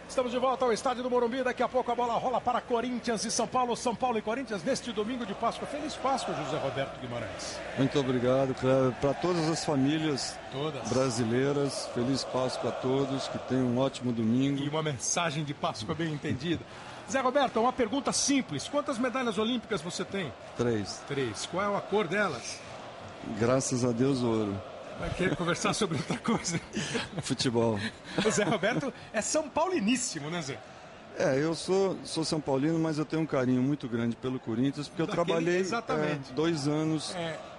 Estamos de volta ao estádio do Morumbi. Daqui a pouco a bola rola para Corinthians e São Paulo. São Paulo e Corinthians neste domingo de Páscoa. Feliz Páscoa, José Roberto Guimarães. Muito obrigado, Cleber. Para todas as famílias brasileiras, feliz Páscoa a todos. Que tenham um ótimo domingo. E uma mensagem de Páscoa bem entendida. Zé Roberto, uma pergunta simples. Quantas medalhas olímpicas você tem? 3. 3. Qual é a cor delas? Graças a Deus, ouro. Vai querer conversar sobre outra coisa? Futebol. O Zé Roberto é São Pauliníssimo, né, Zé? Eu sou São Paulino, mas eu tenho um carinho muito grande pelo Corinthians, porque eu trabalhei 2 anos,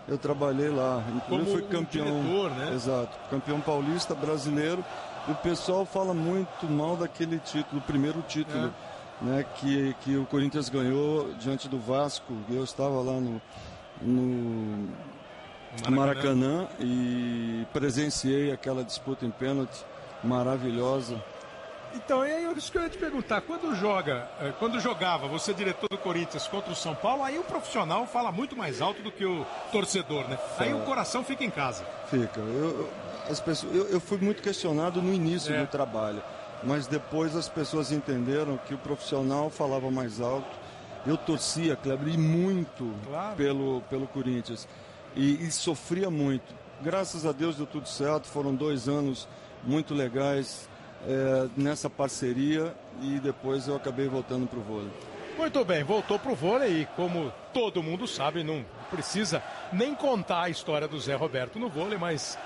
eu trabalhei lá. Inclusive fui campeão, diretor, né? Exato, campeão paulista brasileiro. E o pessoal fala muito mal daquele título, o primeiro título, né, que o Corinthians ganhou diante do Vasco. Eu estava lá no Maracanã e presenciei aquela disputa em pênalti maravilhosa. Então, é isso que eu ia te perguntar. Quando jogava você, diretor do Corinthians, contra o São Paulo, aí o profissional fala muito mais alto do que o torcedor, né? Aí o coração fica em casa. Fica. Eu fui muito questionado no início do trabalho, mas depois as pessoas entenderam que o profissional falava mais alto. Eu torcia, Kleber, e muito pelo Corinthians. E sofria muito. Graças a Deus deu tudo certo, foram 2 anos muito legais nessa parceria e depois eu acabei voltando para o vôlei. Muito bem, voltou para o vôlei e como todo mundo sabe, não precisa nem contar a história do Zé Roberto no vôlei, mas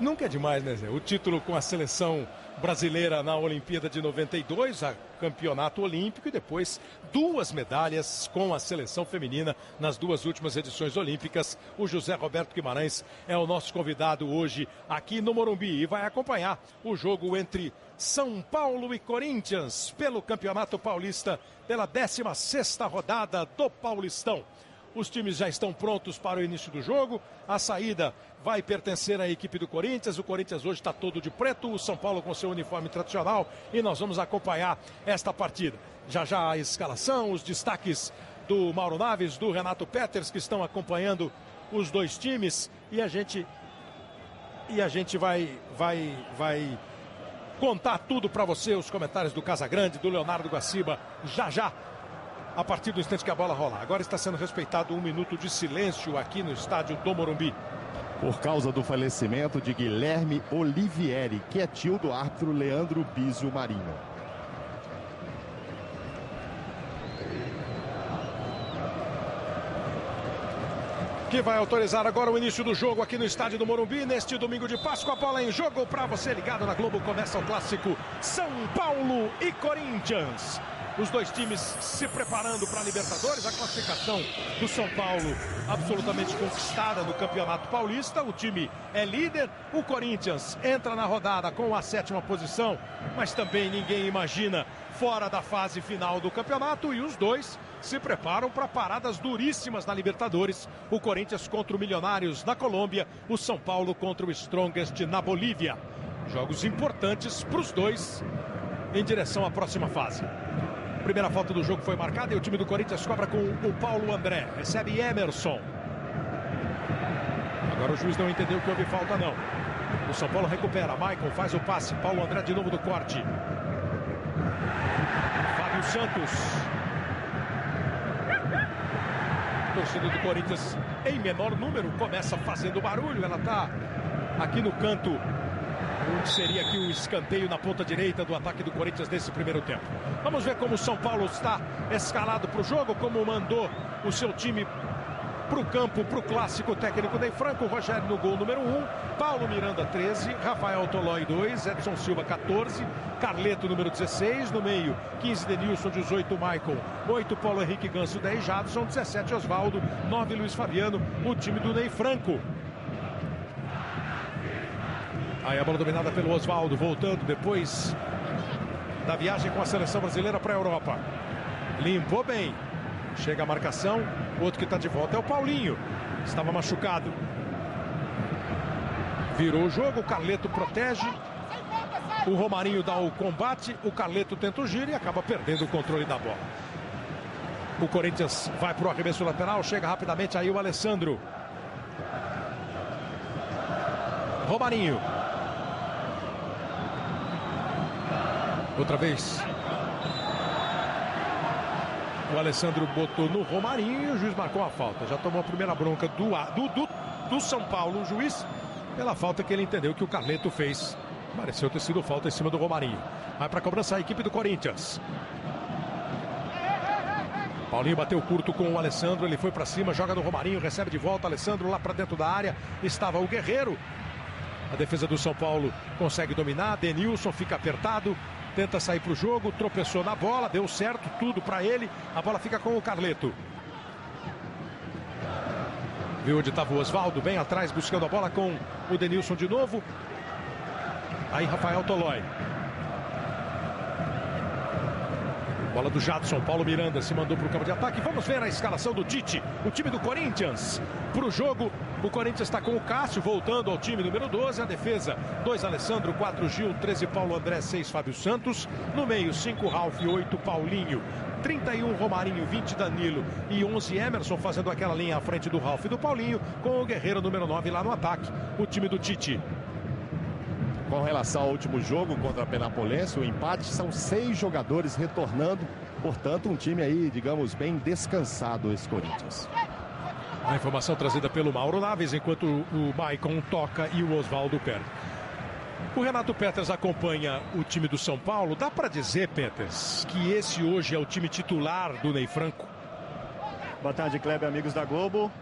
nunca é demais, né, Zé? O título com a seleção brasileira na Olimpíada de 92, a campeonato olímpico, e depois 2 medalhas com a seleção feminina nas 2 últimas edições olímpicas. O José Roberto Guimarães é o nosso convidado hoje aqui no Morumbi e vai acompanhar o jogo entre São Paulo e Corinthians pelo Campeonato Paulista, pela 16ª rodada do Paulistão. Os times já estão prontos para o início do jogo. A saída vai pertencer à equipe do Corinthians. O Corinthians hoje está todo de preto, o São Paulo com seu uniforme tradicional. E nós vamos acompanhar esta partida. Já já a escalação, os destaques do Mauro Naves, do Renato Peters, que estão acompanhando os 2 times. E a gente vai contar tudo para você, os comentários do Casagrande, do Leonardo Guaciba, já. A partir do instante que a bola rolar. Agora está sendo respeitado 1 minuto de silêncio aqui no estádio do Morumbi. Por causa do falecimento de Guilherme Olivieri, que é tio do árbitro Leandro Bizio Marinho. Que vai autorizar agora o início do jogo aqui no estádio do Morumbi, neste domingo de Páscoa. A bola em jogo para você ligado na Globo. Começa o clássico São Paulo e Corinthians. Os 2 times se preparando para a Libertadores. A classificação do São Paulo absolutamente conquistada no Campeonato Paulista. O time é líder. O Corinthians entra na rodada com a 7ª posição, mas também ninguém imagina fora da fase final do campeonato. E os 2 se preparam para paradas duríssimas na Libertadores. O Corinthians contra o Milionários na Colômbia. O São Paulo contra o Strongest na Bolívia. Jogos importantes para os 2 em direção à próxima fase. Primeira falta do jogo foi marcada e o time do Corinthians cobra com o Paulo André. Recebe Emerson. Agora o juiz não entendeu que houve falta, não. O São Paulo recupera. Maicon faz o passe. Paulo André de novo do corte. Fábio Santos. Torcida do Corinthians em menor número começa fazendo barulho. Ela está aqui no canto, onde seria aqui o escanteio na ponta direita do ataque do Corinthians nesse primeiro tempo. Vamos ver como o São Paulo está escalado para o jogo, como mandou o seu time para o campo, para o clássico. Técnico Ney Franco, Rogério no gol número 1, Paulo Miranda 13, Rafael Tolói 2, Edson Silva 14, Carleto número 16, no meio 15 Denilson, 18 Maicon, 8 Paulo Henrique Ganso, 10 Jadson, 17 Osvaldo, 9 Luiz Fabiano, o time do Ney Franco. Aí a bola dominada pelo Osvaldo, voltando depois da viagem com a seleção brasileira para a Europa. Limpou bem. Chega a marcação. O outro que está de volta é o Paulinho. Estava machucado. Virou o jogo. O Carleto protege. O Romarinho dá o combate. O Carleto tenta o giro e acaba perdendo o controle da bola. O Corinthians vai para o arremesso lateral. Chega rapidamente aí o Alessandro. Romarinho. Outra vez. O Alessandro botou no Romarinho e o juiz marcou a falta. Já tomou a primeira bronca do São Paulo, o juiz, pela falta que ele entendeu que o Carleto fez. Pareceu ter sido falta em cima do Romarinho. Vai para a cobrança a equipe do Corinthians. Paulinho bateu curto com o Alessandro, ele foi para cima, joga no Romarinho, recebe de volta, Alessandro lá para dentro da área, estava o Guerreiro. A defesa do São Paulo consegue dominar, Denilson fica apertado, tenta sair para o jogo, tropeçou na bola, deu certo, tudo para ele, a bola fica com o Carleto. Viu onde estava o Osvaldo, bem atrás, buscando a bola com o Denilson de novo. Aí Rafael Tolói. Bola do Jadson, Paulo Miranda se mandou para o campo de ataque. Vamos ver a escalação do Tite, o time do Corinthians. Para o jogo, o Corinthians está com o Cássio, voltando ao time número 12. A defesa, 2 Alessandro, 4 Gil, 13 Paulo André, 6 Fábio Santos. No meio, 5 Ralf, 8 Paulinho, 31 Romarinho, 20 Danilo e 11 Emerson, fazendo aquela linha à frente do Ralf e do Paulinho, com o Guerreiro número 9 lá no ataque, o time do Tite. Com relação ao último jogo contra a Penapolense, o empate, são 6 jogadores retornando. Portanto, um time aí, digamos, bem descansado, esse Corinthians. A informação trazida pelo Mauro Naves, enquanto o Maicon toca e o Osvaldo perde. O Renato Peters acompanha o time do São Paulo. Dá para dizer, Peters, que esse hoje é o time titular do Ney Franco? Boa tarde, Kleber, amigos da Globo.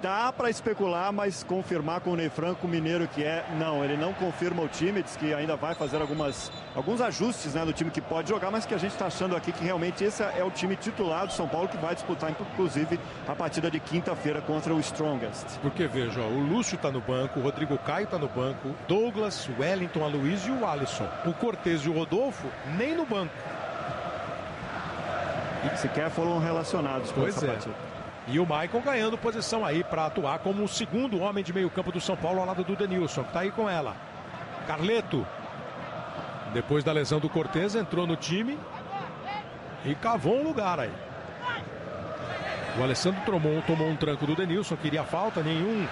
Dá para especular, mas confirmar com o Ney Franco, mineiro que é, não, ele não confirma o time, diz que ainda vai fazer alguns ajustes, né, do time que pode jogar, mas que a gente está achando aqui que realmente esse é o time titular do São Paulo, que vai disputar, inclusive, a partida de quinta-feira contra o Strongest. Porque, veja, o Lúcio está no banco, o Rodrigo Caio está no banco, Douglas, o Wellington, a Luiz e o Alisson. O Cortez e o Rodolfo nem no banco. E sequer foram relacionados com essa partida. E o Maicon ganhando posição aí para atuar como o segundo homem de meio campo do São Paulo ao lado do Denilson, que está aí com ela. Carleto, depois da lesão do Cortez, entrou no time e cavou um lugar aí. O Alessandro tomou um tranco do Denilson, queria falta, nenhum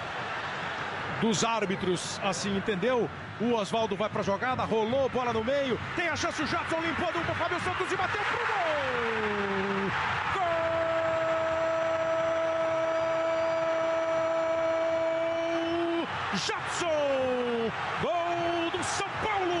dos árbitros assim entendeu. O Osvaldo vai para a jogada, rolou, bola no meio, tem a chance, o Jadson limpou do Fábio Santos e bateu pro gol! Jadson, gol do São Paulo!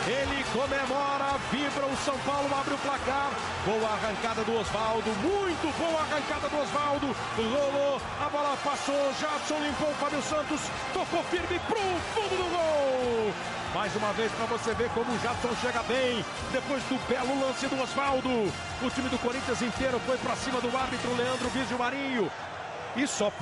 Ele comemora, vibra, o São Paulo abre o placar. Boa arrancada do Osvaldo, muito boa arrancada do Osvaldo. Rolou, a bola passou, Jadson limpou o Fábio Santos, tocou firme pro fundo do gol. Mais uma vez para você ver como o Jadson chega bem, depois do belo lance do Osvaldo. O time do Corinthians inteiro foi para cima do árbitro Leandro Bizio Marinho. E só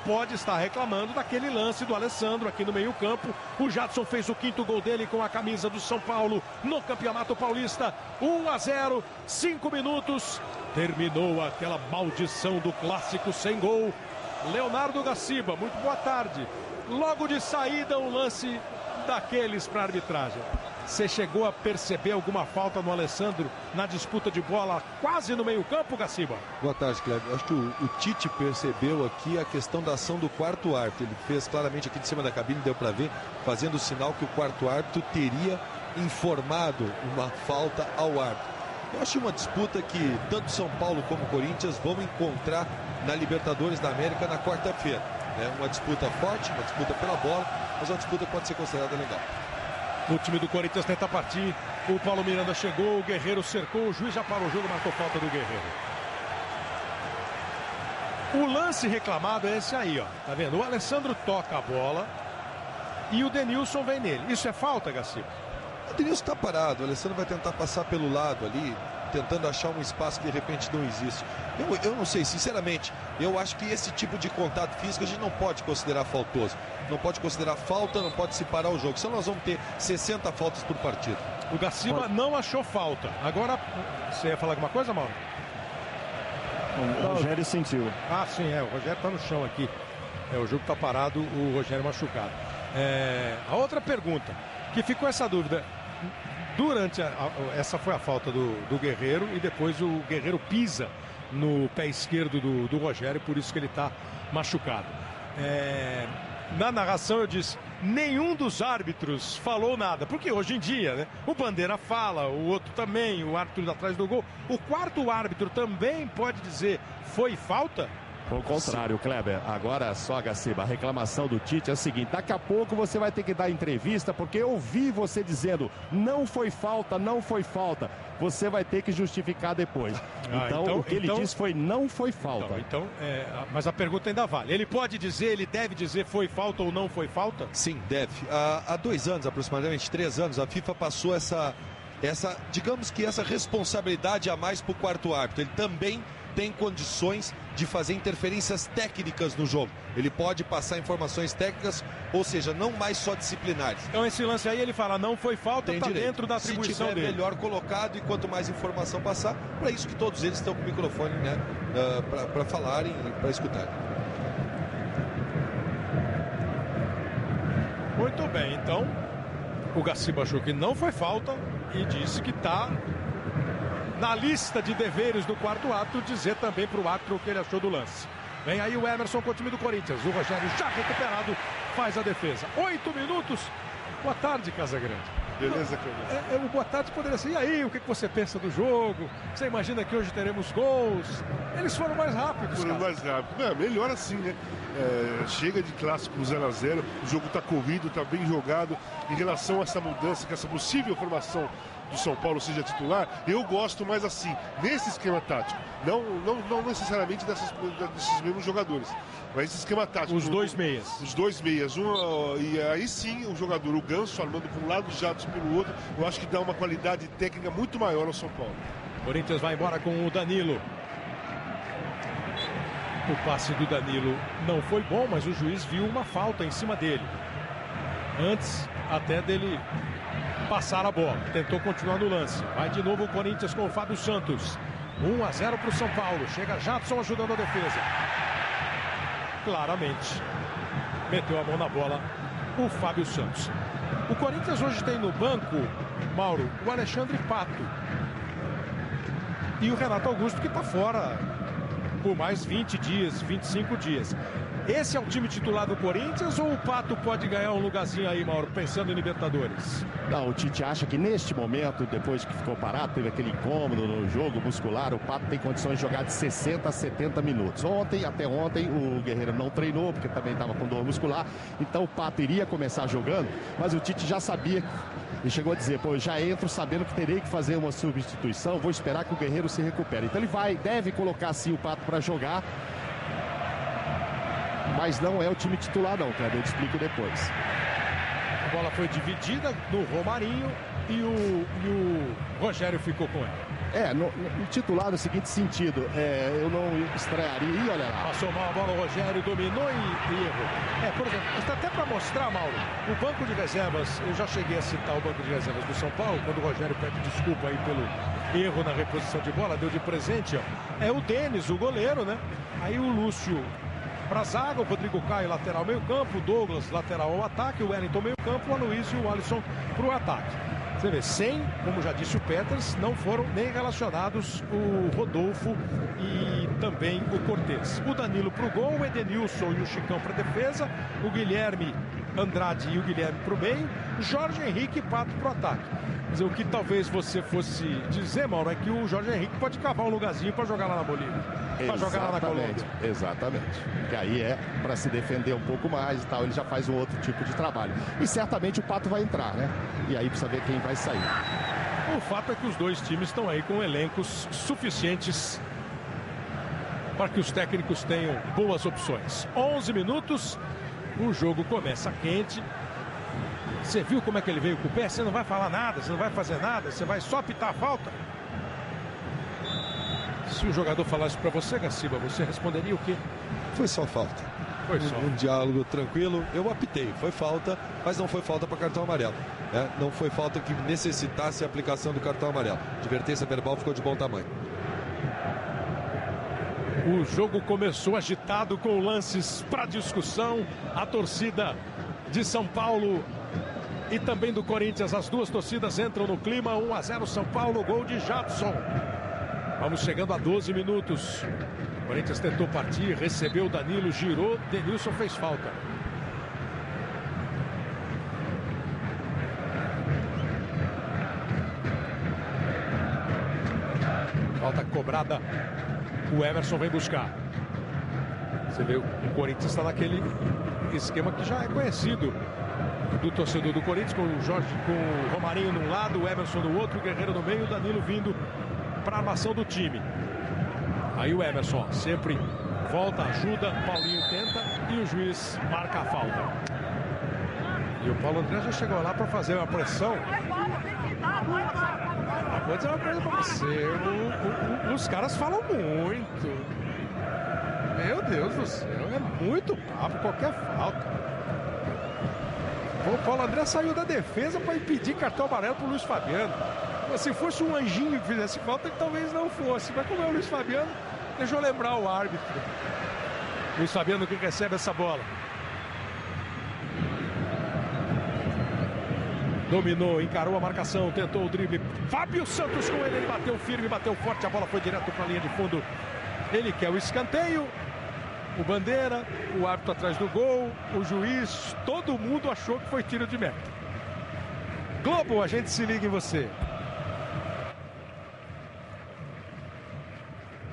pode estar reclamando daquele lance do Alessandro aqui no meio campo. O Jadson fez o 5º gol dele com a camisa do São Paulo no Campeonato Paulista. 1-0, 5 minutos. Terminou aquela maldição do clássico sem gol. Leonardo Gaciba, muito boa tarde. Logo de saída, um lance daqueles para a arbitragem. Você chegou a perceber alguma falta no Alessandro na disputa de bola quase no meio campo, Gaciba? Boa tarde, Cleber. Acho que o Tite percebeu aqui a questão da ação do quarto árbitro. Ele fez claramente aqui de cima da cabine, deu para ver, fazendo o sinal que o quarto árbitro teria informado uma falta ao árbitro. Eu acho uma disputa que tanto São Paulo como Corinthians vão encontrar na Libertadores da América na quarta-feira. É uma disputa forte, uma disputa pela bola, mas uma disputa que pode ser considerada legal. O time do Corinthians tenta partir. O Paulo Miranda chegou, o Guerreiro cercou, o juiz já parou o jogo, marcou falta do Guerreiro. O lance reclamado é esse aí, ó. Tá vendo? O Alessandro toca a bola e o Denilson vem nele. Isso é falta, Gaciba? O Denilson está parado, o Alessandro vai tentar passar pelo lado ali, tentando achar um espaço que de repente não existe. Eu não sei, sinceramente, eu acho que esse tipo de contato físico a gente não pode considerar faltoso. Não pode considerar falta, não pode se parar o jogo. Senão nós vamos ter 60 faltas por partida. O Gaciba não achou falta. Agora, você ia falar alguma coisa, Mauro? O Rogério sentiu. Ah, sim, o Rogério está no chão aqui. O jogo está parado, o Rogério machucado. A outra pergunta, que ficou essa dúvida. Durante essa foi a falta do Guerreiro e depois o Guerreiro pisa no pé esquerdo do Rogério, por isso que ele está machucado. na narração eu disse, nenhum dos árbitros falou nada, porque hoje em dia, né, o Bandeira fala, o outro também, o árbitro atrás do gol, o quarto árbitro também pode dizer, foi falta? Ao contrário, Kleber, agora só, Gaciba, a reclamação do Tite é a seguinte, daqui a pouco você vai ter que dar entrevista, porque eu ouvi você dizendo, não foi falta, não foi falta, você vai ter que justificar depois. Então, o que ele disse foi, não foi falta. Mas a pergunta ainda vale, ele pode dizer, ele deve dizer, foi falta ou não foi falta? Sim, deve. Há 2 anos, aproximadamente 3 anos, a FIFA passou digamos que essa responsabilidade a mais para o quarto árbitro. Ele também tem condições de fazer interferências técnicas no jogo. Ele pode passar informações técnicas, ou seja, não mais só disciplinares. Então esse lance aí ele fala, não foi falta, está dentro da atribuição dele. Melhor colocado e quanto mais informação passar, para isso que todos eles estão com o microfone, né, para falarem e para escutarem. Muito bem, então o Gaciba achou que não foi falta e disse que está na lista de deveres do quarto árbitro dizer também para o árbitro o que ele achou do lance. Vem aí o Emerson com o time do Corinthians. O Rogério já recuperado faz a defesa. 8 minutos. Boa tarde, Casagrande. Beleza, Cleber? O boa tarde poderia ser. E aí, o que você pensa do jogo? Você imagina que hoje teremos gols? Eles foram mais rápidos. Foram mais rápidos. Melhor assim, né? Chega de clássico 0-0. O jogo está corrido, está bem jogado. Em relação a essa mudança, que essa possível formação do São Paulo seja titular, eu gosto mais assim, nesse esquema tático. Não necessariamente desses mesmos jogadores, mas esse esquema tático. Os dois meias. Os dois meias. E aí sim o jogador, o Ganso, armando por um lado, o Jadson pelo outro, eu acho que dá uma qualidade técnica muito maior ao São Paulo. Corinthians vai embora com o Danilo. O passe do Danilo não foi bom, mas o juiz viu uma falta em cima dele. Antes até dele passar a bola. Tentou continuar no lance. Vai de novo o Corinthians com o Fábio Santos. 1-0 para o São Paulo. Chega Jadson ajudando a defesa. Claramente meteu a mão na bola o Fábio Santos. O Corinthians hoje tem no banco, Mauro, o Alexandre Pato. E o Renato Augusto, que está fora por mais 20 dias, 25 dias. Esse é o time titular do Corinthians ou o Pato pode ganhar um lugarzinho aí, Mauro, pensando em Libertadores? Não, o Tite acha que neste momento, depois que ficou parado, teve aquele incômodo no jogo muscular, o Pato tem condições de jogar de 60 a 70 minutos. Até ontem, o Guerreiro não treinou, porque também estava com dor muscular, então o Pato iria começar jogando, mas o Tite já sabia e chegou a dizer, eu já entro sabendo que terei que fazer uma substituição, vou esperar que o Guerreiro se recupere. Então ele deve colocar sim o Pato para jogar, mas não é o time titular não, cara, eu te explico depois. A bola foi dividida no Romarinho e o Rogério ficou com ela. No titular no seguinte sentido, eu não estrearia, e olha lá. Passou mal a bola, o Rogério dominou e errou. Por exemplo, está até para mostrar, Mauro, o banco de reservas, eu já cheguei a citar o banco de reservas do São Paulo, quando o Rogério pede desculpa aí pelo erro na reposição de bola, deu de presente, é o Denis, o goleiro, né? Aí o Lúcio para a zaga, o Rodrigo Caio lateral meio campo, o Douglas lateral ao ataque, o Wellington meio campo, o Aloysio e o Alisson para o ataque. Você vê, como já disse o Peters, não foram nem relacionados o Rodolfo e também o Cortez. O Danilo para o gol, o Edenilson e o Chicão para a defesa, o Guilherme Andrade e o Guilherme para o meio, Jorge Henrique e Pato para o ataque. Quer dizer, o que talvez você fosse dizer, Mauro, é que o Jorge Henrique pode cavar um lugarzinho para jogar lá na Bolívia, para jogar lá na Colômbia. Exatamente, que aí é para se defender um pouco mais e tal, ele já faz um outro tipo de trabalho. E certamente o Pato vai entrar, né? E aí precisa ver quem vai sair. O fato é que os dois times estão aí com elencos suficientes para que os técnicos tenham boas opções. 11 minutos, o jogo começa quente. Você viu como é que ele veio com o pé? Você não vai falar nada, você não vai fazer nada, você vai só pitar a falta? Se o jogador falasse para você, Gaciba, você responderia o quê? Foi só falta. Foi só. Um diálogo tranquilo, eu apitei, foi falta, mas não foi falta para cartão amarelo. Não foi falta que necessitasse a aplicação do cartão amarelo. Advertência verbal ficou de bom tamanho. O jogo começou agitado com lances para discussão. A torcida de São Paulo e também do Corinthians, as duas torcidas entram no clima. 1-0 São Paulo, gol de Jadson. Vamos chegando a 12 minutos. O Corinthians tentou partir, recebeu o Danilo, girou, Denilson fez falta. cobrada. O Emerson vem buscar. Você vê, o Corinthians está naquele esquema que já é conhecido do torcedor do Corinthians, com o Jorge, com o Romarinho num lado, o Emerson no outro, o Guerreiro no meio, o Danilo vindo para a armação do time. Aí o Emerson sempre volta, ajuda, Paulinho tenta e o juiz marca a falta. E o Paulo André já chegou lá para fazer uma pressão. Vou dizer uma coisa para você, os caras falam muito. Meu Deus do céu, é muito papo, qualquer falta. O Paulo André saiu da defesa para impedir cartão amarelo para o Luiz Fabiano. Se fosse um anjinho que fizesse falta, ele talvez não fosse. Mas como é o Luiz Fabiano, deixa eu lembrar o árbitro. Luiz Fabiano que recebe essa bola. Dominou, encarou a marcação, tentou o drible. Fábio Santos com ele bateu firme, bateu forte, a bola foi direto para a linha de fundo. Ele quer o escanteio, o bandeira, o árbitro atrás do gol, o juiz, todo mundo achou que foi tiro de meta. Globo, a gente se liga em você.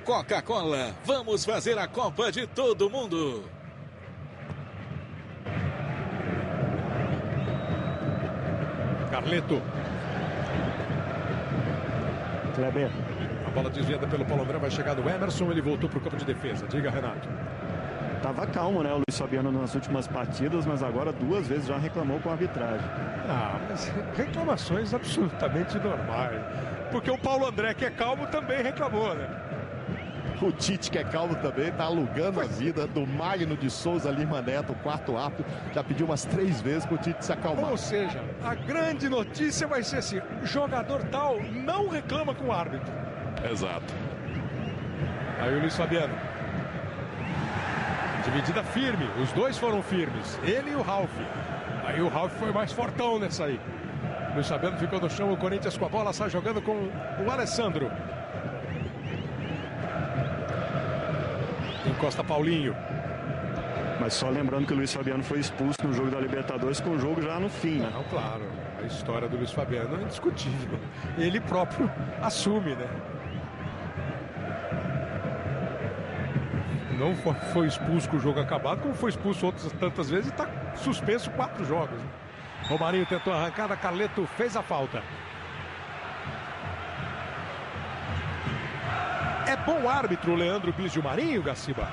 Coca-Cola, vamos fazer a Copa de todo mundo. Carleto. Kleber. A bola desviada pelo Paulo André, vai chegar do Emerson, ele voltou para o campo de defesa. Diga, Renato. Tava calmo, né, o Luiz Fabiano nas últimas partidas, mas agora 2 vezes já reclamou com a arbitragem. Mas reclamações absolutamente normais. Porque o Paulo André, que é calmo, também reclamou, né? O Tite, que é calmo também, tá alugando a vida do Magno de Souza Lima Neto, o quarto árbitro. Já pediu umas 3 vezes pro Tite se acalmar. Ou seja, a grande notícia vai ser assim: jogador tal não reclama com o árbitro. Exato. Aí o Luiz Fabiano. Dividida firme, os dois foram firmes, ele e o Ralf. Aí o Ralf foi mais fortão nessa aí. O Luiz Fabiano ficou no chão, o Corinthians com a bola, sai jogando com o Alessandro. Encosta Paulinho. Mas só lembrando que o Luiz Fabiano foi expulso no jogo da Libertadores, com o jogo já no fim, né? Não, claro, a história do Luiz Fabiano é indiscutível. Ele próprio assume, né? Não foi expulso com o jogo acabado, como foi expulso outras tantas vezes e está suspenso 4 jogos. Né? Romarinho tentou a arrancada, Carleto fez a falta. É bom árbitro o Leandro Bizio Marinho, Gaciba?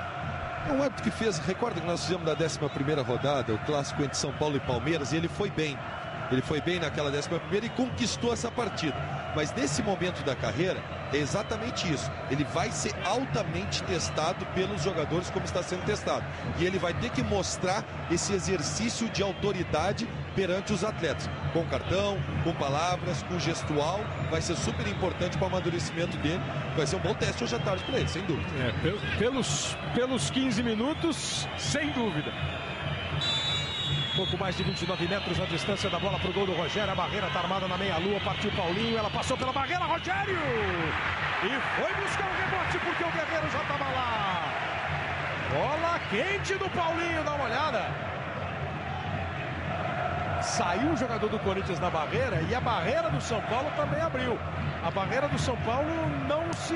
É um árbitro que fez, recorda que nós fizemos na 11ª rodada, o clássico entre São Paulo e Palmeiras, e ele foi bem. Ele foi bem naquela 11ª e conquistou essa partida. Mas nesse momento da carreira, é exatamente isso. Ele vai ser altamente testado pelos jogadores como está sendo testado. E ele vai ter que mostrar esse exercício de autoridade perante os atletas. Com cartão, com palavras, com gestual. Vai ser super importante para o amadurecimento dele. Vai ser um bom teste hoje à tarde para ele, sem dúvida. Pelos 15 minutos, sem dúvida. Pouco mais de 29 metros a distância da bola para o gol do Rogério. A barreira está armada na meia-lua. Partiu Paulinho. Ela passou pela barreira. Rogério! E foi buscar o rebote porque o Guerreiro já estava lá. Bola quente do Paulinho. Dá uma olhada. Saiu o jogador do Corinthians na barreira e a barreira do São Paulo também abriu. A barreira do São Paulo não se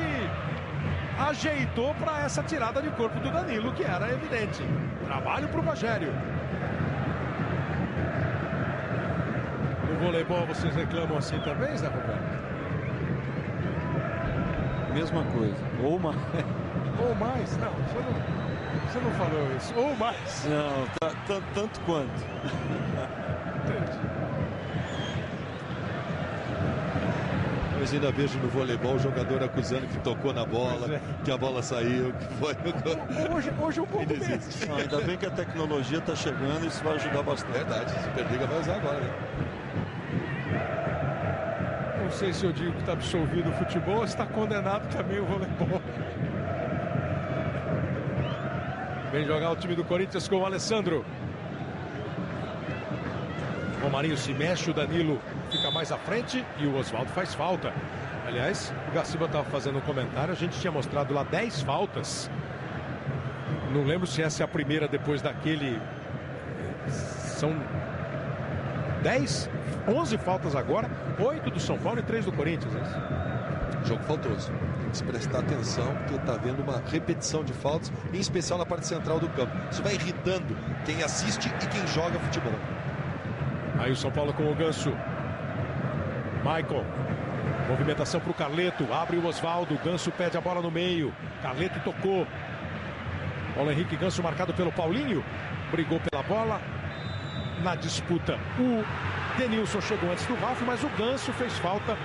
ajeitou para essa tirada de corpo do Danilo, que era evidente. Trabalho para o Rogério. No voleibol vocês reclamam assim também, Zé Roberto? Mesma coisa. Ou mais. Ou mais? Não, você não falou isso. Ou mais. Não, tanto quanto. Entendi. Mas ainda vejo no voleibol o jogador acusando que tocou na bola, que a bola saiu, que foi no... Hoje um pouco menos. Ainda bem que a tecnologia está chegando e isso vai ajudar bastante. Verdade, Superliga vai usar agora, né? Não sei se eu digo que está absolvido o futebol ou se está condenado também o voleibol. Vem jogar o time do Corinthians com o Alessandro. O Romarinho se mexe, o Danilo fica mais à frente e o Oswaldo faz falta. Aliás, o Gaciba estava fazendo um comentário, a gente tinha mostrado lá 10 faltas. Não lembro se essa é a primeira depois daquele... São 11 faltas agora, 8 do São Paulo e 3 do Corinthians. Jogo faltoso. que se prestar atenção, porque está havendo uma repetição de faltas, em especial na parte central do campo. Isso vai irritando quem assiste e quem joga futebol. Aí o São Paulo com o Ganso. Michael. Movimentação para o Carleto. Abre o Osvaldo. Ganso pede a bola no meio. Carleto tocou. Paulo Henrique Ganso marcado pelo Paulinho. Brigou pela bola. Na disputa, o Denilson chegou antes do Ralf, mas o Ganso fez falta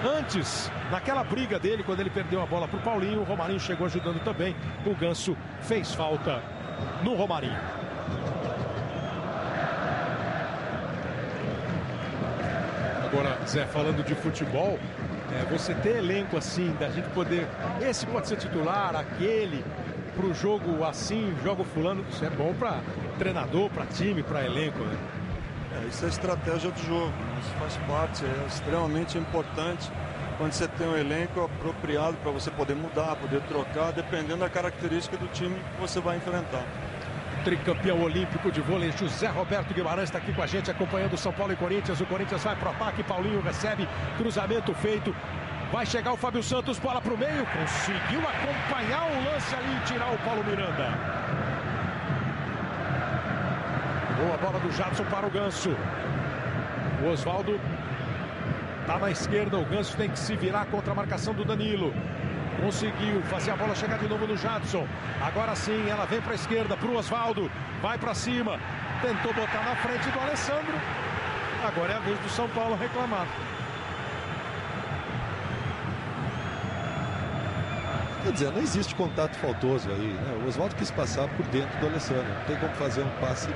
antes. Naquela briga dele, quando ele perdeu a bola para o Paulinho, o Romarinho chegou ajudando também. O Ganso fez falta no Romarinho. Agora, Zé, falando de futebol, você ter elenco assim, da gente poder... Esse pode ser titular, aquele... Para o jogo assim, jogo fulano, isso é bom para treinador, para time, para elenco, né? Isso é estratégia do jogo, isso faz parte, é extremamente importante quando você tem um elenco apropriado para você poder mudar, poder trocar, dependendo da característica do time que você vai enfrentar. Tricampeão olímpico de vôlei, José Roberto Guimarães está aqui com a gente, acompanhando São Paulo e Corinthians. O Corinthians vai para o ataque, Paulinho recebe, cruzamento feito. Vai chegar o Fábio Santos, bola para o meio, conseguiu acompanhar o lance ali e tirar o Paulo Miranda. Boa bola do Jadson para o Ganso. O Osvaldo está na esquerda, o Ganso tem que se virar contra a marcação do Danilo. Conseguiu fazer a bola chegar de novo no Jadson. Agora sim, ela vem para a esquerda, para o Osvaldo, vai para cima. Tentou botar na frente do Alessandro. Agora é a vez do São Paulo reclamar. Quer dizer, não existe contato faltoso aí, né? O Osvaldo quis passar por dentro do Alessandro. Não tem como fazer um passe,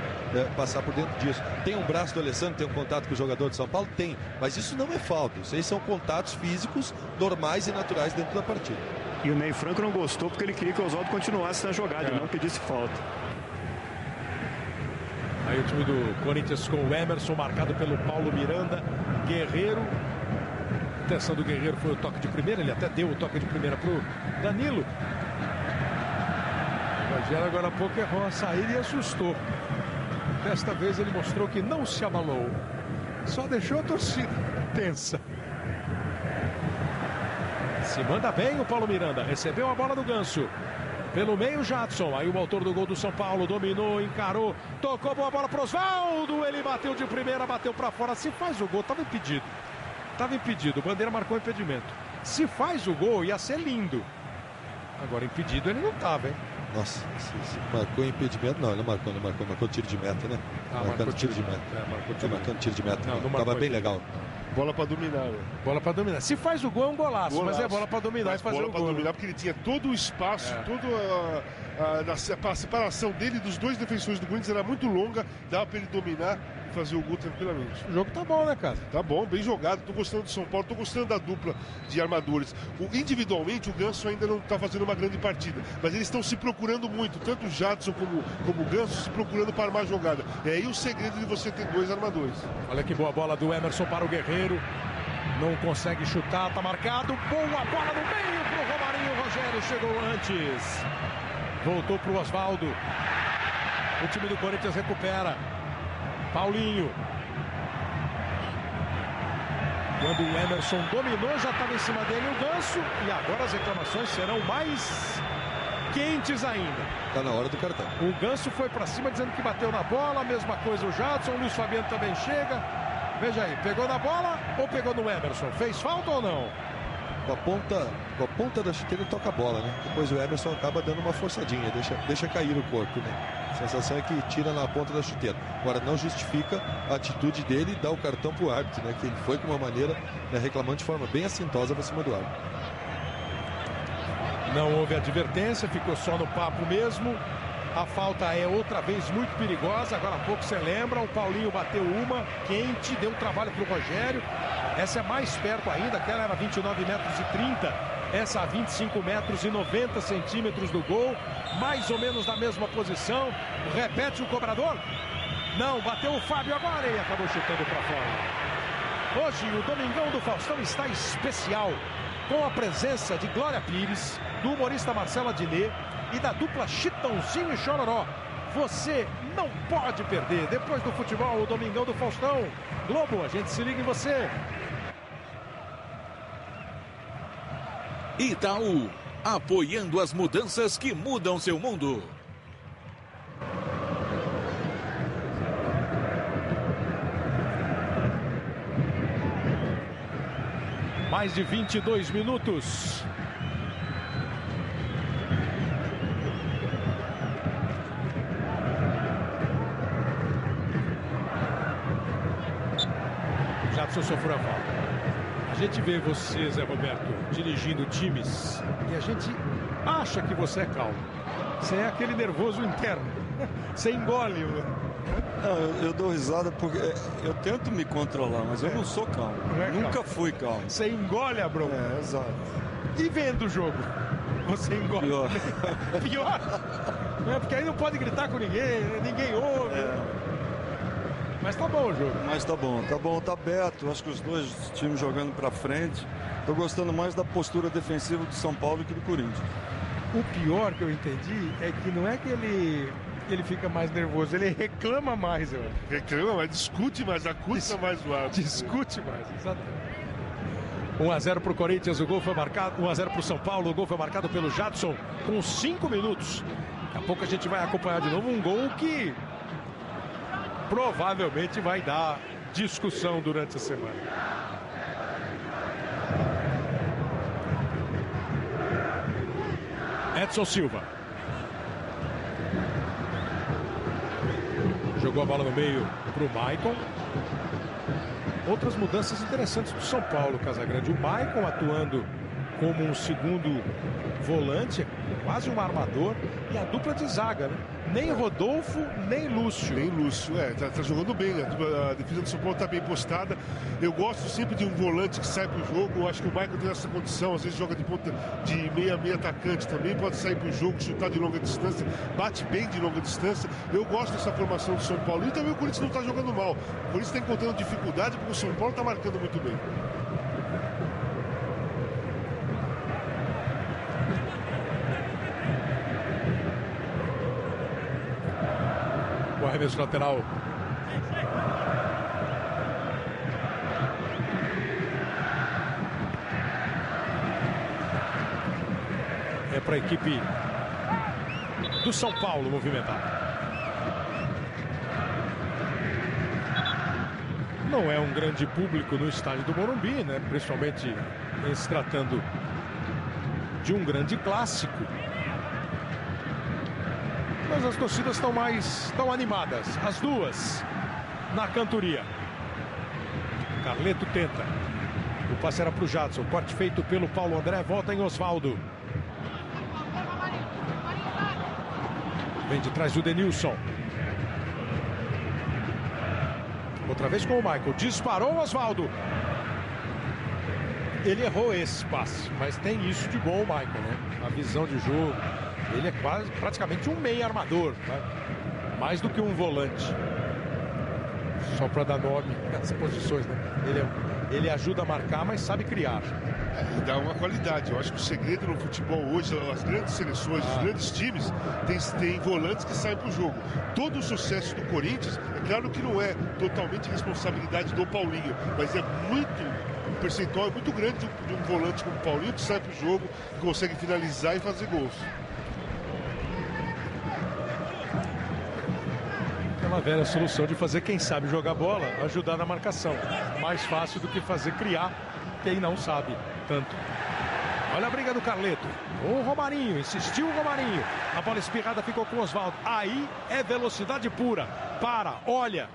passar por dentro disso. Tem um braço do Alessandro, tem um contato com o jogador de São Paulo? Tem. Mas isso não é falta. Isso aí são contatos físicos normais e naturais dentro da partida. E o Ney Franco não gostou porque ele queria que o Osvaldo continuasse na jogada e não pedisse falta. Aí o time do Corinthians com o Emerson, marcado pelo Paulo Miranda. Guerreiro. A intenção do Guerreiro foi o toque de primeira, ele até deu o toque de primeira para o Danilo. O Rogério agora há pouco errou a saída e assustou. Desta vez ele mostrou que não se abalou, só deixou a torcida tensa. Se manda bem o Paulo Miranda, recebeu a bola do Ganso. Pelo meio, Jadson, aí o autor do gol do São Paulo, dominou, encarou, tocou boa bola para o Osvaldo, ele bateu de primeira, bateu para fora, se faz o gol, estava impedido. Estava impedido, o Bandeira marcou impedimento. Se faz o gol, ia ser lindo. Agora, impedido ele não estava, hein? Nossa, se marcou impedimento, não, ele marcou tiro de meta, né? Marcou tiro de meta. Marcando tiro de meta. Não tava bem legal. Bola para dominar, né? Bola para dominar. Se faz o gol, é um golaço, mas é bola para dominar e fazer o gol. Bola para dominar, porque ele tinha todo o espaço, a separação dele dos dois defensores do Corinthians era muito longa, dava para ele dominar e fazer o gol tranquilamente. O jogo tá bom, né, cara? Tá bom, bem jogado, tô gostando do São Paulo, tô gostando da dupla de armadores. Individualmente, o Ganso ainda não tá fazendo uma grande partida, mas eles estão se procurando muito, tanto o Jadson como o Ganso se procurando para armar a jogada. É aí o segredo de você ter dois armadores. Olha que boa bola do Emerson para o Guerreiro. Não consegue chutar, tá marcado. Boa bola no meio pro Romarinho. O Rogério chegou antes. Voltou pro Osvaldo. O time do Corinthians recupera. Paulinho. Quando o Emerson dominou, já estava em cima dele o Ganso. E agora as reclamações serão mais quentes ainda. Tá na hora do cartão. O Ganso foi para cima dizendo que bateu na bola. Mesma coisa o Jadson. O Luiz Fabiano também chega. Veja aí, pegou na bola ou pegou no Emerson? Fez falta ou não? Com a ponta da chuteira toca a bola, né? Depois o Emerson acaba dando uma forçadinha, deixa cair o corpo, né? A sensação é que tira na ponta da chuteira. Agora não justifica a atitude dele e dá o cartão pro árbitro, né? Que ele foi com uma maneira, né, reclamando de forma bem assintosa para cima do árbitro. Não houve advertência, ficou só no papo mesmo. A falta é outra vez muito perigosa. Agora há pouco você lembra, o Paulinho bateu uma quente, deu trabalho para o Rogério. Essa é mais perto ainda, aquela era 29 metros e 30, essa a 25 metros e 90 centímetros do gol, mais ou menos na mesma posição. Repete o cobrador? Não, bateu o Fábio agora e acabou chutando para fora. Hoje o Domingão do Faustão está especial, com a presença de Glória Pires, do humorista Marcelo Adnet e da dupla Chitãozinho e Chororó. Você não pode perder. Depois do futebol, o Domingão do Faustão. Globo, a gente se liga em você. Itaú, apoiando as mudanças que mudam seu mundo. Mais de 22 minutos. Jadson sofreu a falta. A gente vê você, Zé Roberto, dirigindo times e a gente acha que você é calmo. Você é aquele nervoso interno. Você engole. Não, eu dou risada porque eu tento me controlar, mas eu não sou calmo. Nunca fui calmo. Você engole a bronca. Exato. E vendo o jogo, você engole. Pior. Porque aí não pode gritar com ninguém, ninguém ouve. Mas tá bom o jogo. Mas tá bom, tá aberto. Acho que os dois times jogando pra frente. Tô gostando mais da postura defensiva do São Paulo que do Corinthians. O pior que eu entendi é que não é que ele fica mais nervoso, ele reclama mais, eu acho. Reclama mais, discute mais, acusa mais o árbitro. Discute mais, exatamente. 1-0 pro Corinthians, o gol foi marcado. 1-0 pro São Paulo, o gol foi marcado pelo Jadson com 5 minutos. Daqui a pouco a gente vai acompanhar de novo um gol que provavelmente vai dar discussão durante a semana. Edson Silva. Jogou a bola no meio para o Maicon. Outras mudanças interessantes do São Paulo, Casagrande. O Maicon atuando como um segundo volante, quase um armador, e a dupla de zaga, né? Nem Rodolfo, nem Lúcio. Nem Lúcio, tá jogando bem, né? A defesa do São Paulo tá bem postada. Eu gosto sempre de um volante que sai pro jogo. Eu acho que o Maicon tem essa condição, às vezes joga de ponta de meia atacante também, pode sair pro jogo, chutar de longa distância, bate bem de longa distância. Eu gosto dessa formação do São Paulo. E também o Corinthians não tá jogando mal. O Corinthians tá encontrando dificuldade porque o São Paulo tá marcando muito bem. O arremesso lateral. É para a equipe do São Paulo movimentar. Não é um grande público no estádio do Morumbi, né? Principalmente em se tratando de um grande clássico. Mas as torcidas estão animadas, as duas na cantoria. Carleto tenta. O passe era para o Jadson. Corte feito pelo Paulo André. Volta em Osvaldo. Vem de trás o Denilson. Outra vez com o Michael. Disparou o Osvaldo. Ele errou esse passe, mas tem isso de bom o Michael, né? A visão de jogo. Ele é praticamente um meio armador, tá? Mais do que um volante. Só para dar nome às posições, né? Ele ajuda a marcar, mas sabe criar. E dá uma qualidade. Eu acho que o segredo no futebol hoje, as grandes seleções, os grandes times, tem volantes que saem para o jogo. Todo o sucesso do Corinthians, é claro que não é totalmente responsabilidade do Paulinho, mas é um percentual é muito grande de um volante como o Paulinho que sai para o jogo, que consegue finalizar e fazer gols. Aquela velha solução de fazer quem sabe jogar bola, ajudar na marcação. Mais fácil do que fazer criar quem não sabe tanto. Olha a briga do Carleto. O Romarinho, insistiu o Romarinho. A bola espirrada ficou com o Osvaldo. Aí é velocidade pura. Olha.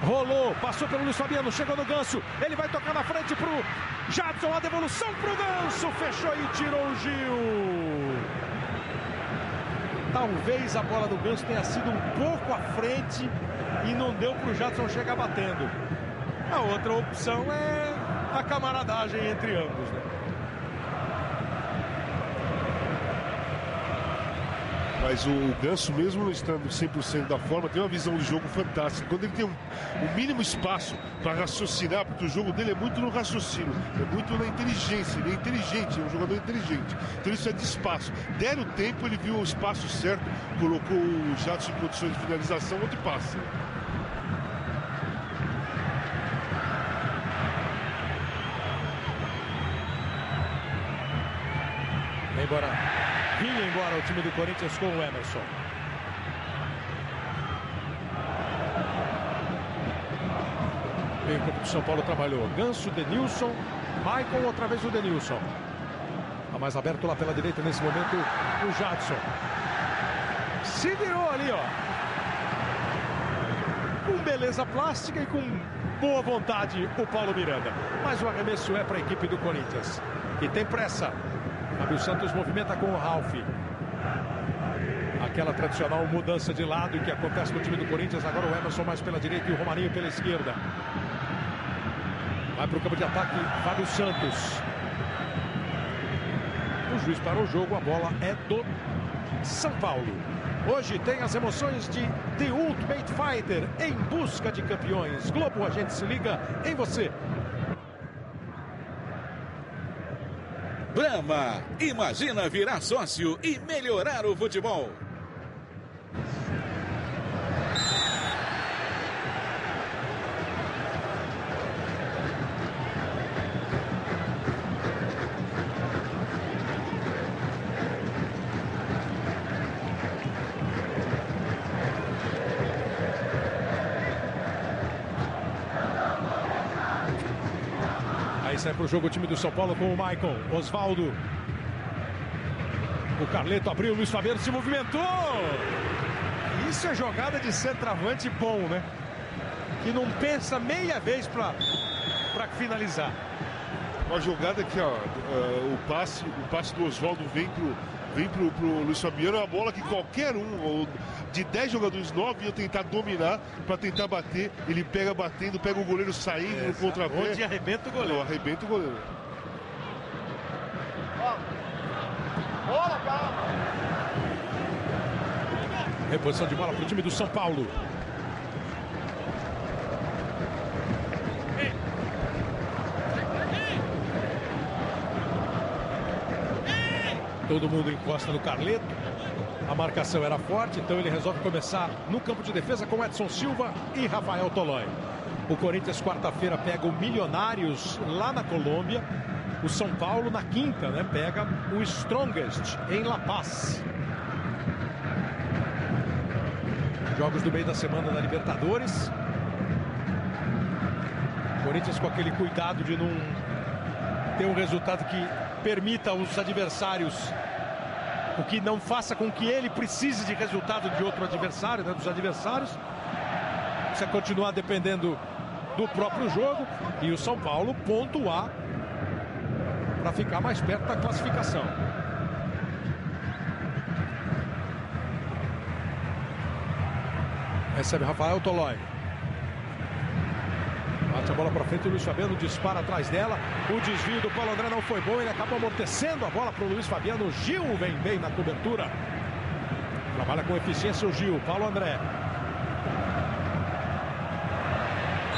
Rolou, passou pelo Luiz Fabiano, chegou no Ganso. Ele vai tocar na frente pro Jadson. A devolução pro Ganso. Fechou e tirou o Gil. Talvez a bola do Ganso tenha sido um pouco à frente e não deu para o Jadson chegar batendo. A outra opção é a camaradagem entre ambos, né? Mas o Ganso, mesmo não estando 100% da forma, tem uma visão de jogo fantástica. Quando ele tem um mínimo espaço para raciocinar, porque o jogo dele é muito no raciocínio, é muito na inteligência. Ele é inteligente, é um jogador inteligente. Então isso é de espaço. Deram o tempo, ele viu o espaço certo, colocou o Jadson em condições de finalização, onde passa. Vinha embora o time do Corinthians com o Emerson. O campo do São Paulo trabalhou Ganso, Denilson, Maicon, outra vez o Denilson. Está mais aberto lá pela direita nesse momento o Jadson. Se virou ali, ó. Com beleza plástica e com boa vontade o Paulo Miranda. Mas o arremesso é para a equipe do Corinthians, que tem pressa. Fábio Santos movimenta com o Ralf. Aquela tradicional mudança de lado que acontece no time do Corinthians. Agora o Emerson mais pela direita e o Romarinho pela esquerda. Vai para o campo de ataque Fábio Santos. O juiz parou o jogo, a bola é do São Paulo. Hoje tem as emoções de The Ultimate Fighter em busca de campeões. Globo, a gente se liga em você. Brahma, imagina virar sócio e melhorar o futebol. Sai para o jogo o time do São Paulo com o Maicon, Osvaldo. O Carleto abriu, o Luiz Fabiano se movimentou. Isso é jogada de centroavante bom, né? Que não pensa meia vez para finalizar. Uma jogada que, ó, o passe do Osvaldo vem pro Luiz Fabiano, é uma bola que qualquer um, de 10 jogadores, 9 iam tentar dominar para tentar bater. Ele pega batendo, pega o goleiro saindo no contrapé. Onde arrebenta o goleiro. Arrebenta o goleiro. Bola, calma. Reposição de bola para o time do São Paulo. Todo mundo encosta no Carleto. A marcação era forte, então ele resolve começar no campo de defesa com Edson Silva e Rafael Tolói. O Corinthians, quarta-feira, pega o Milionários lá na Colômbia. O São Paulo, na quinta, né, pega o Strongest em La Paz. Jogos do meio da semana da Libertadores. O Corinthians com aquele cuidado de não ter um resultado que permita aos adversários, o que não faça com que ele precise de resultado de outro adversário, né, dos adversários. Precisa continuar dependendo do próprio jogo e o São Paulo pontuar para ficar mais perto da classificação. Recebe Rafael Tolói. Bate a bola para frente, o Luiz Fabiano dispara atrás dela. O desvio do Paulo André não foi bom, ele acaba amortecendo a bola para o Luiz Fabiano. O Gil vem bem na cobertura. Trabalha com eficiência o Gil. Paulo André.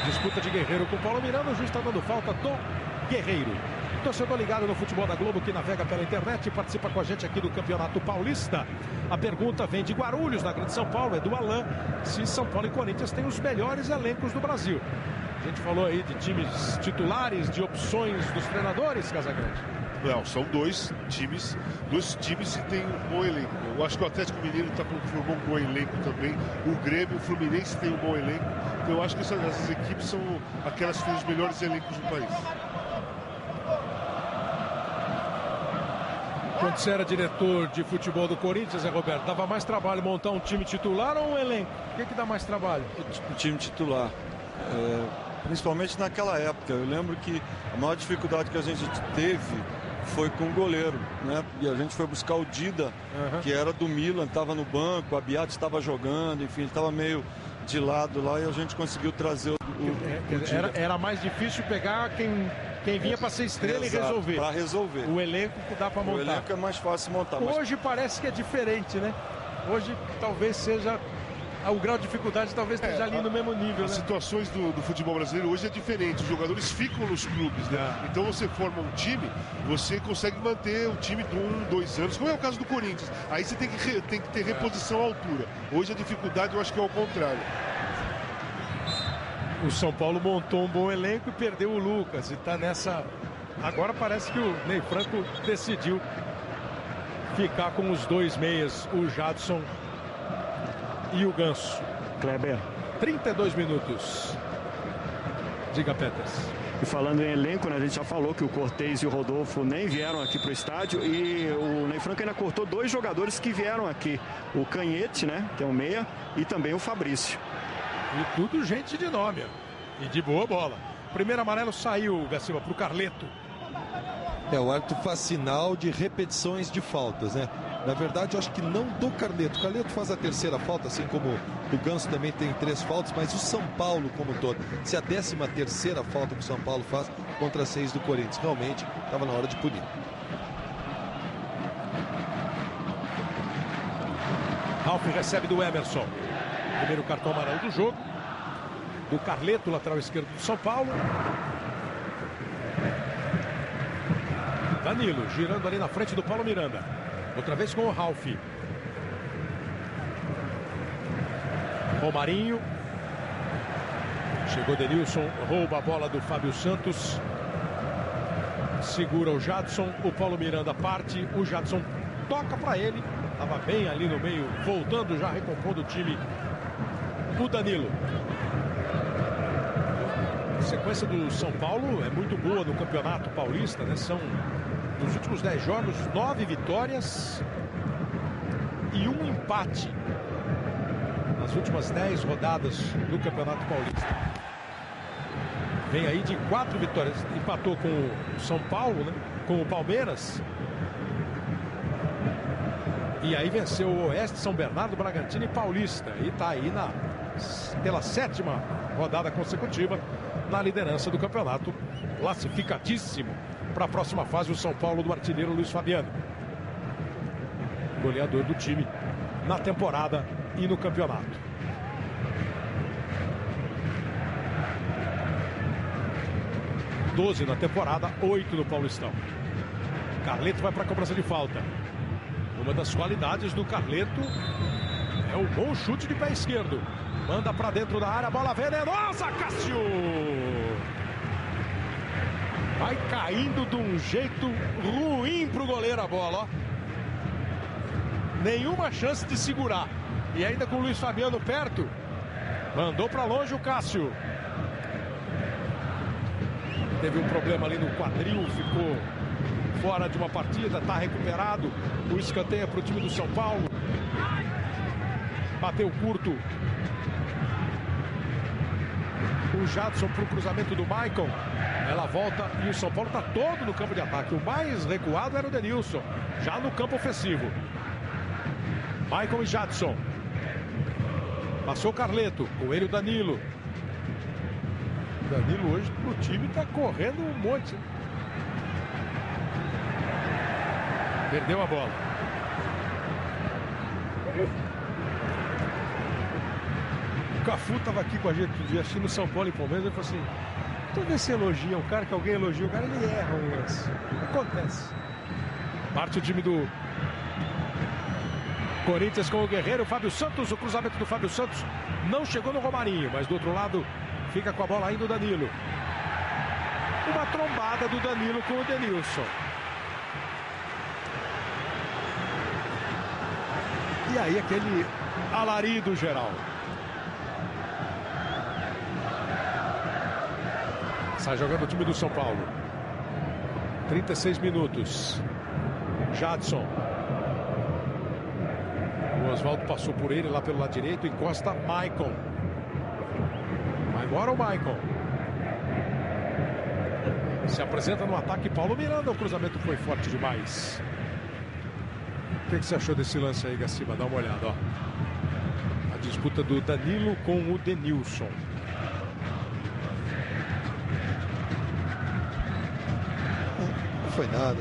Disputa de Guerreiro com o Paulo Miranda. O juiz está dando falta do Guerreiro. Torcedor ligado no futebol da Globo, que navega pela internet e participa com a gente aqui do Campeonato Paulista. A pergunta vem de Guarulhos, na Grande São Paulo, é do Alain. Se São Paulo e Corinthians têm os melhores elencos do Brasil. A gente falou aí de times titulares, de opções dos treinadores, Casagrande. Não, são dois times que têm um bom elenco. Eu acho que o Atlético Mineiro formou um bom elenco também. O Grêmio, o Fluminense tem um bom elenco. Então eu acho que essas equipes são aquelas que têm os melhores elencos do país. Quando você era diretor de futebol do Corinthians, Roberto, dava mais trabalho montar um time titular ou um elenco? O que dá mais trabalho? O time titular. Principalmente naquela época. Eu lembro que a maior dificuldade que a gente teve foi com o goleiro, né? E a gente foi buscar o Dida, que era do Milan, estava no banco, a Biati estava jogando, enfim, ele estava meio de lado lá e a gente conseguiu trazer o era mais difícil pegar quem vinha para ser estrela. Exato, e resolver. Para resolver. O elenco que dá para montar. O elenco é mais fácil montar. Hoje parece que é diferente, né? Hoje talvez seja... O grau de dificuldade talvez esteja ali no mesmo nível. As situações do futebol brasileiro hoje é diferente. Os jogadores ficam nos clubes, né? Então você forma um time, você consegue manter o time de 1, 2 anos, como é o caso do Corinthians. Aí você tem que ter reposição à altura. Hoje a dificuldade eu acho que é ao contrário. O São Paulo montou um bom elenco e perdeu o Lucas. E está nessa... Agora parece que o Ney Franco decidiu ficar com os dois meias, o Jadson e o Ganso. Kleber. 32 minutos. Diga, Peters. E falando em elenco, né, a gente já falou que o Cortez e o Rodolfo nem vieram aqui para o estádio e o Ney Franco ainda cortou 2 jogadores que vieram aqui. O Canhete, né, que é um meia, e também o Fabrício. E tudo gente de nome, ó. E de boa bola. Primeiro amarelo saiu, Gaciba, para o Carleto. O árbitro faz sinal de repetições de faltas, né? Na verdade, eu acho que não do Carleto. O Carleto faz a terceira falta, assim como o Ganso também tem 3 faltas, mas o São Paulo como um todo. Se a 13ª falta que o São Paulo faz contra 6 do Corinthians, realmente estava na hora de punir. Ralf recebe do Emerson. Primeiro cartão amarelo do jogo. Do Carleto, lateral esquerdo do São Paulo. Danilo girando ali na frente do Paulo Miranda. Outra vez com o Ralf. Romarinho. Chegou Denilson, rouba a bola do Fábio Santos. Segura o Jadson, o Paulo Miranda parte, o Jadson toca para ele. Estava bem ali no meio, voltando já, recompondo o time. O Danilo. A sequência do São Paulo é muito boa no Campeonato Paulista, né? São, nos últimos 10 jogos, 9 vitórias e 1 empate nas últimas 10 rodadas do Campeonato Paulista. Vem aí de 4 vitórias. Empatou com o São Paulo, né? Com o Palmeiras. E aí venceu o Oeste, São Bernardo, Bragantino e Paulista. E está aí pela 7ª rodada consecutiva na liderança do campeonato. Classificadíssimo para a próxima fase o São Paulo do artilheiro Luiz Fabiano. Goleador do time na temporada e no campeonato. (12 na temporada, 8 no Paulistão. Carleto vai para a cobrança de falta. Uma das qualidades do Carleto é o bom chute de pé esquerdo. Manda para dentro da área, bola venenosa, Cássio! Vai caindo de um jeito ruim pro goleiro a bola, ó. Nenhuma chance de segurar. E ainda com o Luiz Fabiano perto. Mandou para longe o Cássio. Teve um problema ali no quadril, ficou fora de uma partida, está recuperado. O escanteio é para o time do São Paulo. Bateu curto. O Jadson para o cruzamento do Maicon. Ela volta e o São Paulo está todo no campo de ataque. O mais recuado era o Denilson, já no campo ofensivo. Maicon e Jadson. Passou o Carleto, com ele o Danilo. O Danilo hoje no time está correndo um monte. Perdeu a bola. O Cafu estava aqui com a gente um dia assistindo São Paulo e Palmeiras. Ele falou assim: toda vez que você elogia um cara, que alguém elogia o cara, ele erra um lance. Acontece. Parte o time do Corinthians com o Guerreiro, o Fábio Santos. O cruzamento do Fábio Santos não chegou no Romarinho, mas do outro lado fica com a bola ainda o Danilo. Uma trombada do Danilo com o Denilson. E aí aquele alarido geral. Sai jogando o time do São Paulo. 36 minutos. Jadson. O Oswaldo passou por ele lá pelo lado direito. Encosta Maicon. Vai embora o Maicon. Se apresenta no ataque Paulo Miranda. O cruzamento foi forte demais. O que você achou desse lance aí, Gaciba? Dá uma olhada, ó. A disputa do Danilo com o Denilson. Não foi nada.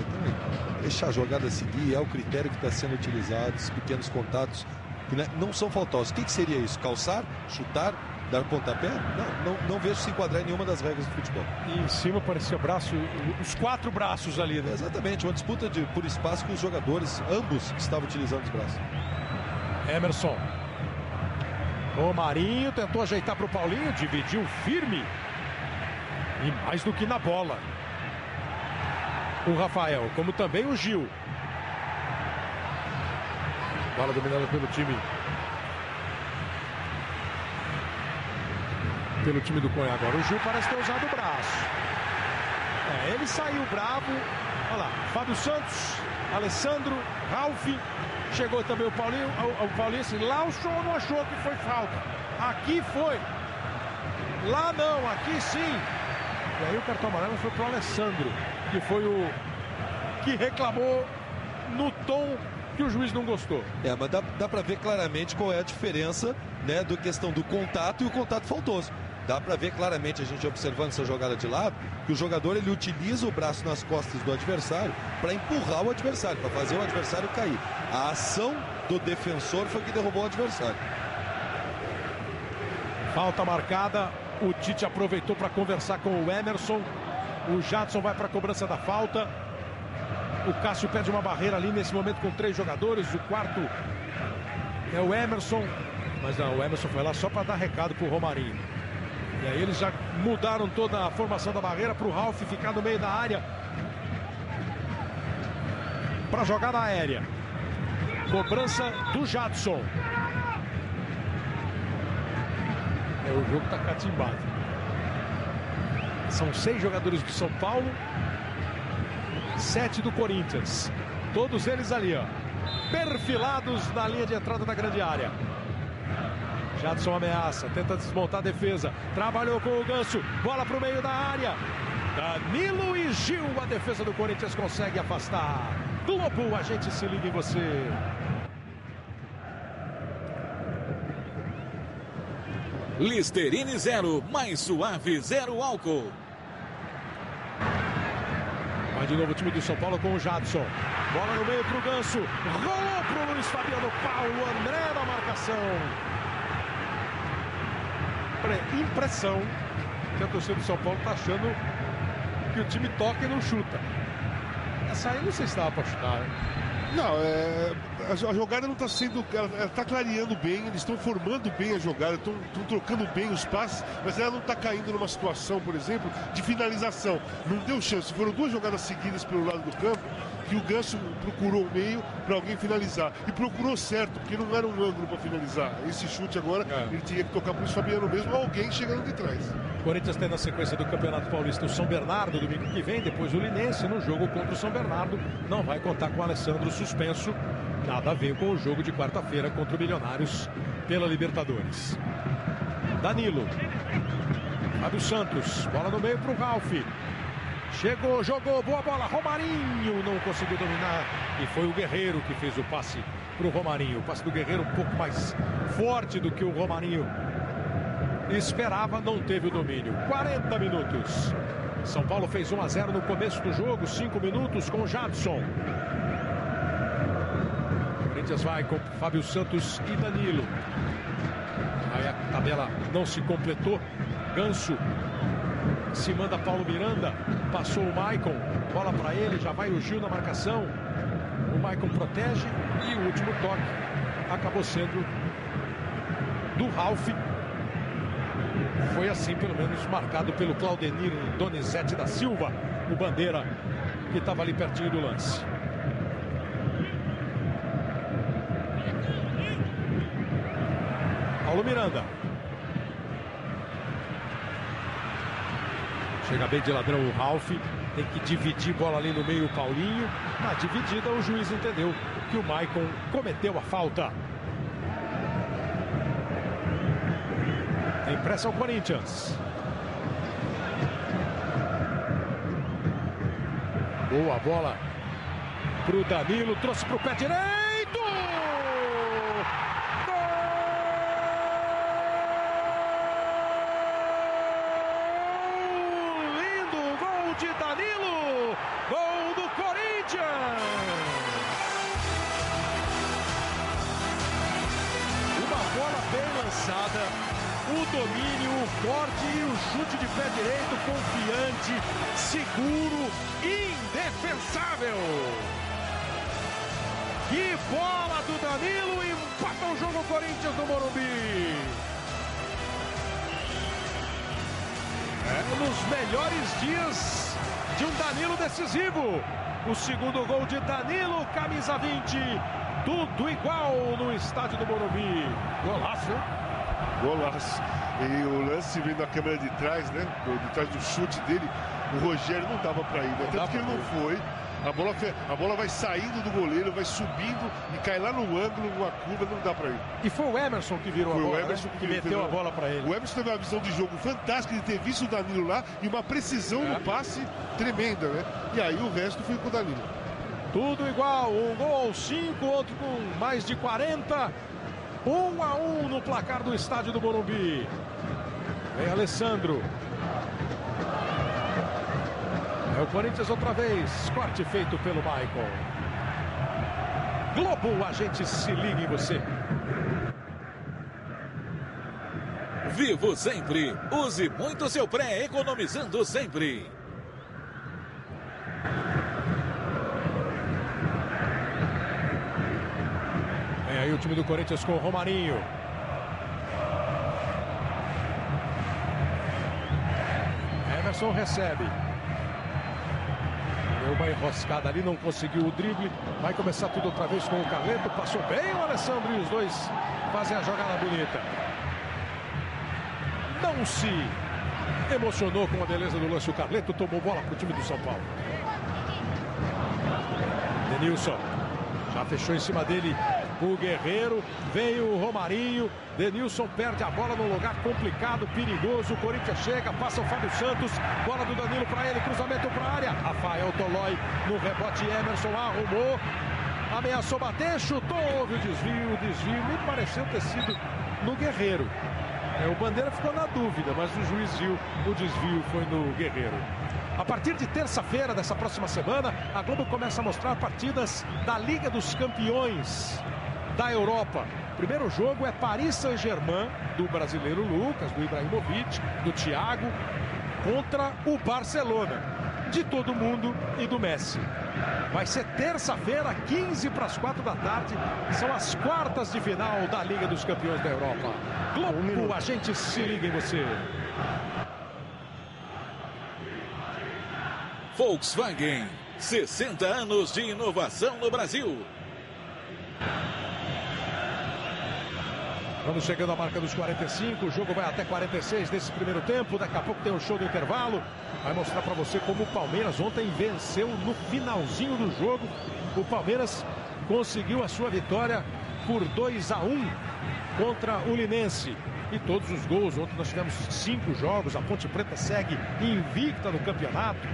Deixar a jogada seguir é o critério que está sendo utilizado. Esses pequenos contatos que não são faltosos. O que seria isso? Calçar? Chutar? Dar pontapé? Não vejo se enquadrar em nenhuma das regras do futebol. E em cima parecia braço, os 4 braços ali, né? Exatamente, uma disputa por espaço com os jogadores, ambos estavam utilizando os braços. Emerson. O Marinho tentou ajeitar para o Paulinho, dividiu firme. E mais do que na bola. O Rafael, como também o Gil. Bola dominada pelo time do Cunha. Agora o Gil parece ter usado o braço. Ele saiu bravo. Olha lá, Fábio Santos, Alessandro, Ralf. Chegou também o Paulinho. O Paulinho assim, lá o show não achou que foi falta. Aqui foi. Lá não, aqui sim. E aí o cartão amarelo foi pro Alessandro, que foi o que reclamou no tom que o juiz não gostou. Mas dá para ver claramente qual é a diferença, né, do questão do contato e o contato faltoso. Dá para ver claramente, a gente observando essa jogada de lado, que o jogador ele utiliza o braço nas costas do adversário para empurrar o adversário, para fazer o adversário cair. A ação do defensor foi que derrubou o adversário. Falta marcada, o Tite aproveitou para conversar com o Emerson. O Jadson vai para a cobrança da falta. O Cássio pede uma barreira ali nesse momento com 3 jogadores. O quarto é o Emerson, mas não, o Emerson foi lá só para dar recado para o Romarinho. E aí eles já mudaram toda a formação da barreira para o Ralf ficar no meio da área para jogada aérea. Cobrança do Jadson. O jogo está catimbado. São 6 jogadores do São Paulo, 7 do Corinthians. Todos eles ali, ó, perfilados na linha de entrada da grande área. Jadson ameaça, tenta desmontar a defesa. Trabalhou com o Ganso, bola para o meio da área. Danilo e Gil, a defesa do Corinthians consegue afastar. Globo, a gente se liga em você. Listerine 0, mais suave 0 álcool. Vai de novo o time do São Paulo com o Jadson. Bola no meio pro Ganso. Rolou pro Luiz Fabiano. Paulo André na marcação. Impressão que a torcida do São Paulo tá achando que o time toca e não chuta. Essa aí não sei se estava para chutar, né? Não, a jogada não está sendo. Ela está clareando bem, eles estão formando bem a jogada, estão trocando bem os passes, mas ela não está caindo numa situação, por exemplo, de finalização. Não deu chance. Foram 2 jogadas seguidas pelo lado do campo que o Ganso procurou o meio para alguém finalizar. E procurou certo, porque não era um ângulo para finalizar. Esse chute agora, ele tinha que tocar para o Fabiano mesmo, ou alguém chegando de trás. O Corinthians tem na sequência do Campeonato Paulista o São Bernardo domingo que vem, depois o Linense no jogo contra o São Bernardo. Não vai contar com o Alessandro suspenso. Nada a ver com o jogo de quarta-feira contra o Milionários pela Libertadores. Danilo. Fábio Santos. Bola no meio para o Ralf. Chegou, jogou, boa bola. Romarinho não conseguiu dominar. E foi o Guerreiro que fez o passe para o Romarinho. O passe do Guerreiro um pouco mais forte do que o Romarinho esperava. Não teve o domínio. 40 minutos. São Paulo fez 1-0 no começo do jogo. 5 minutos com o Jadson. O Corinthians vai com Fábio Santos e Danilo. Aí a tabela não se completou. Ganso se manda Paulo Miranda, passou o Maicon, bola para ele, já vai o Gil na marcação. O Maicon protege e o último toque acabou sendo do Ralf. Foi assim, pelo menos, marcado pelo Claudenir Donizete da Silva, o bandeira que estava ali pertinho do lance. Paulo Miranda. Chega bem de ladrão o Ralf, tem que dividir bola ali no meio o Paulinho. Na dividida o juiz entendeu que o Maicon cometeu a falta. Tem pressa ao Corinthians. Boa bola pro Danilo, trouxe pro pé direito! De Danilo, gol do Corinthians. Uma bola bem lançada, o domínio, o corte e o chute de pé direito confiante, seguro, indefensável. Que bola do Danilo, empata o jogo Corinthians no Morumbi. Nos melhores dias de um Danilo decisivo. O segundo gol de Danilo, camisa 20. Tudo igual no estádio do Morumbi. Golaço. Golaço. E o lance vendo a câmera de trás, né? De trás do chute dele, o Rogério não dava para ir, né? Tanto que ele não foi. A bola vai saindo do goleiro, vai subindo e cai lá no ângulo, numa curva, não dá para ir. E foi o Emerson que virou a bola, o Emerson, né? Que meteu a bola para ele. O Emerson teve uma visão de jogo fantástica de ter visto o Danilo lá e uma precisão no passe tremenda, né? E aí o resto foi com o Danilo. Tudo igual, um gol aos 5, outro com mais de 40. 1-1 no placar do estádio do Morumbi. Vem Alessandro. É o Corinthians outra vez. Corte feito pelo Michael. Globo, a gente se liga em você. Vivo sempre. Use muito seu pré, economizando sempre. Vem aí o time do Corinthians com o Romarinho. Emerson recebe. Deu uma enroscada ali, não conseguiu o drible. Vai começar tudo outra vez com o Carleto. Passou bem o Alessandro e os dois fazem a jogada bonita. Não se emocionou com a beleza do lance. O Carleto tomou bola para o time do São Paulo. Denilson já fechou em cima dele o Guerreiro. Veio o Romarinho. Denilson perde a bola num lugar complicado, perigoso. O Corinthians chega, passa o Fábio Santos. Bola do Danilo para ele, cruzamento para a área. Rafael Tolói no rebote. Emerson arrumou, ameaçou bater, chutou. Houve o desvio. Me pareceu ter sido no Guerreiro. O Bandeira ficou na dúvida, mas o juiz viu o desvio, foi no Guerreiro. A partir de terça-feira dessa próxima semana, a Globo começa a mostrar partidas da Liga dos Campeões da Europa. O primeiro jogo é Paris Saint-Germain, do brasileiro Lucas, do Ibrahimovic, do Thiago, contra o Barcelona, de todo mundo e do Messi. Vai ser terça-feira, 15 para as 4 da tarde. São as quartas de final da Liga dos Campeões da Europa. Globo, a gente se liga em você. Volkswagen, 60 anos de inovação no Brasil. Vamos chegando à marca dos 45, o jogo vai até 46 nesse primeiro tempo. Daqui a pouco tem o show do intervalo. Vai mostrar para você como o Palmeiras ontem venceu no finalzinho do jogo. O Palmeiras conseguiu a sua vitória por 2-1 contra o Linense. E todos os gols, ontem nós tivemos 5 jogos, a Ponte Preta segue invicta no campeonato.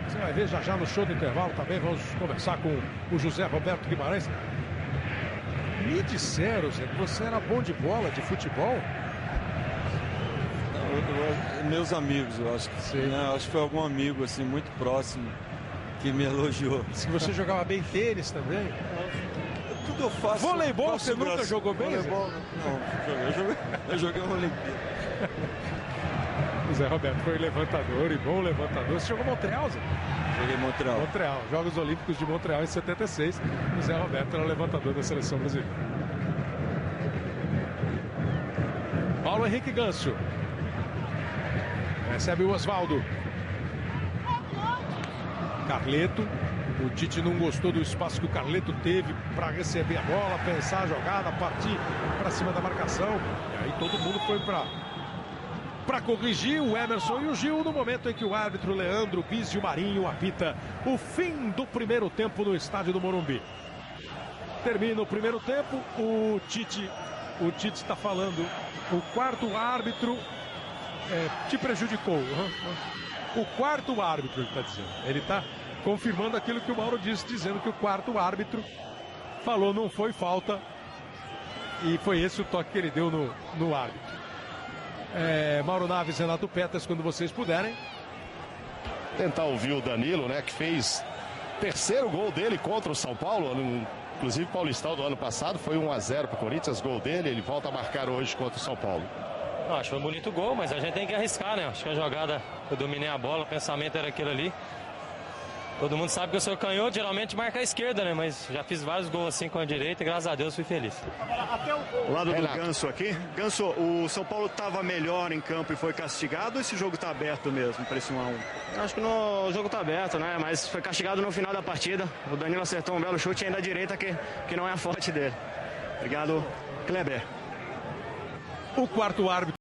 Você vai ver já no show do intervalo também. Vamos conversar com o José Roberto Guimarães. Me disseram, Zé, que você era bom de bola, de futebol. Meus amigos, eu acho que sim, né? Acho que foi algum amigo assim muito próximo que me elogiou. Se você jogava bem tênis também? Tudo eu faço. Voleibol, você nunca jogou bem? Voleibol, não, eu joguei uma Olimpíada. O Zé Roberto foi levantador e bom levantador. Você jogou Montreal, Zé? Joguei Montreal. Montreal, Jogos Olímpicos de Montreal em 76. O Zé Roberto era levantador da seleção brasileira. Paulo Henrique Ganso. Recebe o Osvaldo. Carleto. O Tite não gostou do espaço que o Carleto teve para receber a bola, pensar a jogada, partir para cima da marcação. E aí todo mundo foi para corrigir o Emerson e o Gil no momento em que o árbitro Leandro Bizio Marinho apita o fim do primeiro tempo no estádio do Morumbi. Termina o primeiro tempo, o Tite está falando, o quarto árbitro te prejudicou. O quarto árbitro, ele está dizendo. Ele está confirmando aquilo que o Mauro disse, dizendo que o quarto árbitro falou não foi falta e foi esse o toque que ele deu no árbitro. Mauro Naves, Renato Peters, quando vocês puderem. Tentar ouvir o Danilo, né, que fez terceiro gol dele contra o São Paulo, inclusive Paulistão do ano passado, foi 1-0 para o Corinthians, gol dele, ele volta a marcar hoje contra o São Paulo. Acho que foi um bonito gol, mas a gente tem que arriscar, né? Acho que a jogada, eu dominei a bola, o pensamento era aquele ali. Todo mundo sabe que eu sou canhoto, geralmente marca a esquerda, né? Mas já fiz vários gols assim com a direita e graças a Deus fui feliz. O lado do Ganso aqui. Ganso, o São Paulo estava melhor em campo e foi castigado ou esse jogo está aberto mesmo para esse 1 a 1? Eu acho que o jogo está aberto, né? Mas foi castigado no final da partida. O Danilo acertou um belo chute ainda à direita que não é a forte dele. Obrigado, Kleber. O quarto árbitro